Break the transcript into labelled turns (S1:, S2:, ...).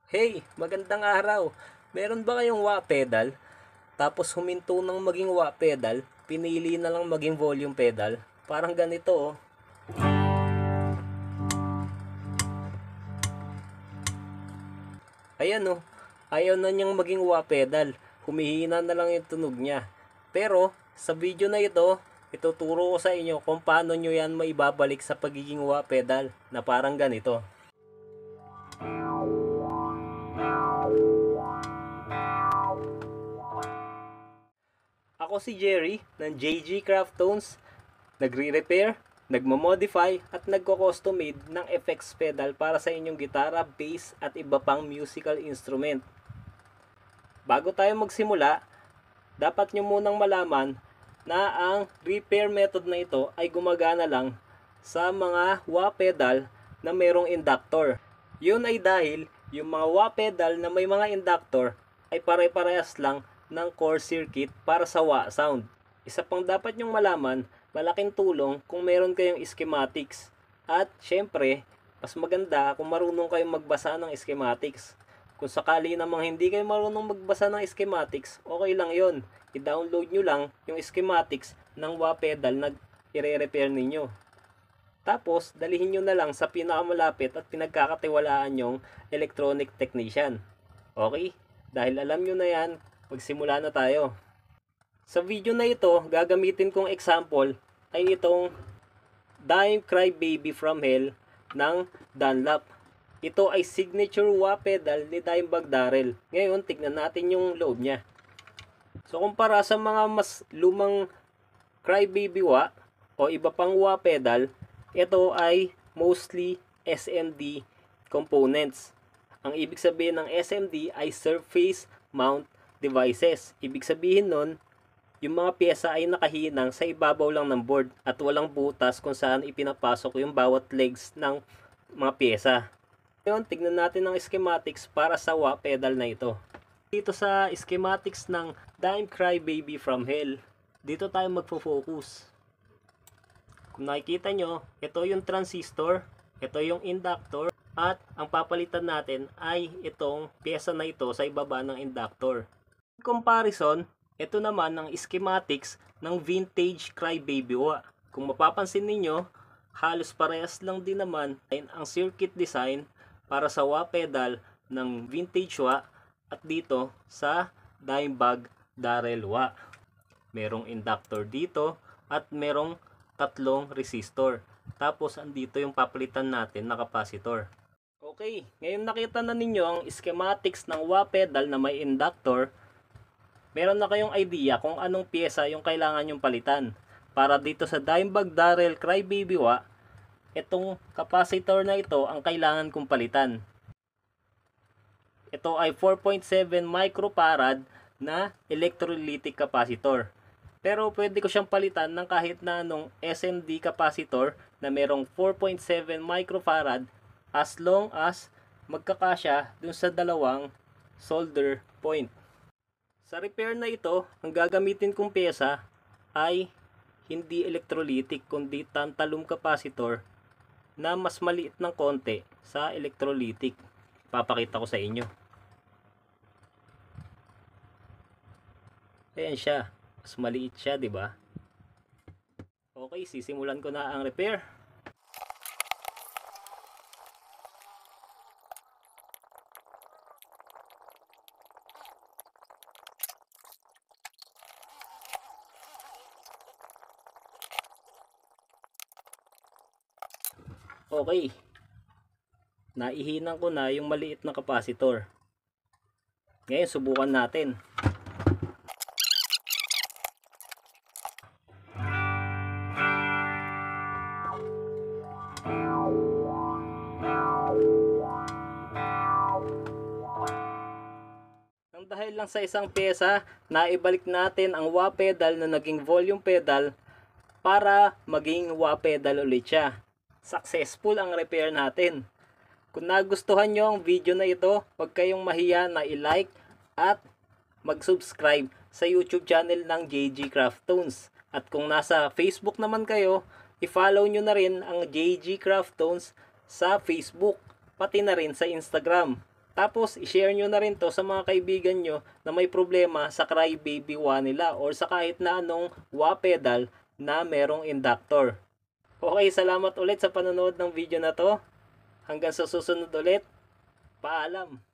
S1: Hey, magandang araw. Meron ba kayong wah pedal? Tapos huminto ng maging wah pedal, pinili na lang maging volume pedal. Parang ganito oh. Ayan oh. Ayaw na niyang maging wah pedal. Humihina na lang yung tunog niya. Pero sa video na ito, ituturo ko sa inyo kung paano nyo yan maibabalik sa pagiging wah pedal na parang ganito. Ako si Jerry ng JG Craft Tones, nagre-repair, nagmo-modify at nagko-custom-made ng effects pedal para sa inyong gitara, bass at iba pang musical instrument. Bago tayo magsimula, dapat nyo munang malaman na ang repair method na ito ay gumagana lang sa mga wah pedal na mayroong inductor. Yun ay dahil yung mga wah pedal na may mga inductor ay pare-parehas lang ng core circuit para sa wah sound. Isa pang dapat nyong malaman, malaking tulong kung meron kayong schematics. At syempre, mas maganda kung marunong kayong magbasa ng schematics. Kung sakali namang hindi kayo marunong magbasa ng schematics, okay lang yon. I-download nyo lang yung schematics ng wah pedal na i-repair ninyo. Tapos, dalihin nyo na lang sa pinakamalapit at pinagkakatiwalaan nyong electronic technician. Okay? Dahil alam nyo na yan, magsimula na tayo. Sa video na ito, gagamitin kong example ay itong Dime Cry Baby from Hell ng Dunlop. Ito ay signature wah pedal ni Dimebag Darrell. Ngayon, tignan natin yung loob niya. So, kumpara sa mga mas lumang Cry Baby wah o iba pang wah pedal, ito ay mostly SMD components. Ang ibig sabihin ng SMD ay Surface Mount Devices. Ibig sabihin nun, yung mga pyesa ay nakahinang sa ibabaw lang ng board at walang butas kung saan ipinapasok yung bawat legs ng mga pyesa. Ngayon, tignan natin ang schematics para sa wah pedal na ito. Dito sa schematics ng Dime Cry Baby from Hell, dito tayo magfo-focus. Kung nakikita nyo, ito yung transistor, ito yung inductor, at ang papalitan natin ay itong pyesa na ito sa ibaba ng inductor. In comparison, ito naman ang schematics ng vintage Cry Baby wah. Kung mapapansin ninyo, halos parehas lang din naman ang circuit design para sa wah pedal ng vintage wah at dito sa Dimebag Darrell wah. Merong inductor dito at merong tatlong resistor. Tapos andito yung papalitan natin na capacitor. Okay, ngayon nakita na ninyo ang schematics ng wah pedal na may inductor. Meron na kayong idea kung anong pyesa yung kailangan yung palitan. Para dito sa Dimebag Darrell Cry Baby wah, itong capacitor na ito ang kailangan kong palitan. Ito ay 4.7 microfarad na electrolytic capacitor. Pero pwede ko siyang palitan ng kahit na anong SMD capacitor na merong 4.7 microfarad as long as magkakasya dun sa dalawang solder point. Sa repair na ito, ang gagamitin kong pyesa ay hindi electrolytic kundi tantalum capacitor na mas maliit ng konti sa electrolytic. Papakita ko sa inyo. Ayan siya. Mas maliit siya, di ba? Okay, sisimulan ko na ang repair. Okay. Naihinan ko na yung maliit na capacitor. Ngayon, subukan natin. Nang dahil lang sa isang pyesa, naibalik natin ang wah pedal na naging volume pedal para maging wah pedal ulit siya. Successful ang repair natin. Kung nagustuhan nyo ang video na ito, huwag kayong mahiya na i-like at mag-subscribe sa YouTube channel ng JG Craft Tones. At kung nasa Facebook naman kayo, i-follow nyo na rin ang JG Craft Tones sa Facebook, pati na rin sa Instagram. Tapos, i-share nyo na rin to sa mga kaibigan nyo na may problema sa crybaby wah nila or sa kahit na anong wah pedal na merong inductor. Okay, salamat ulit sa panonood ng video na to. Hanggang sa susunod ulit. Paalam!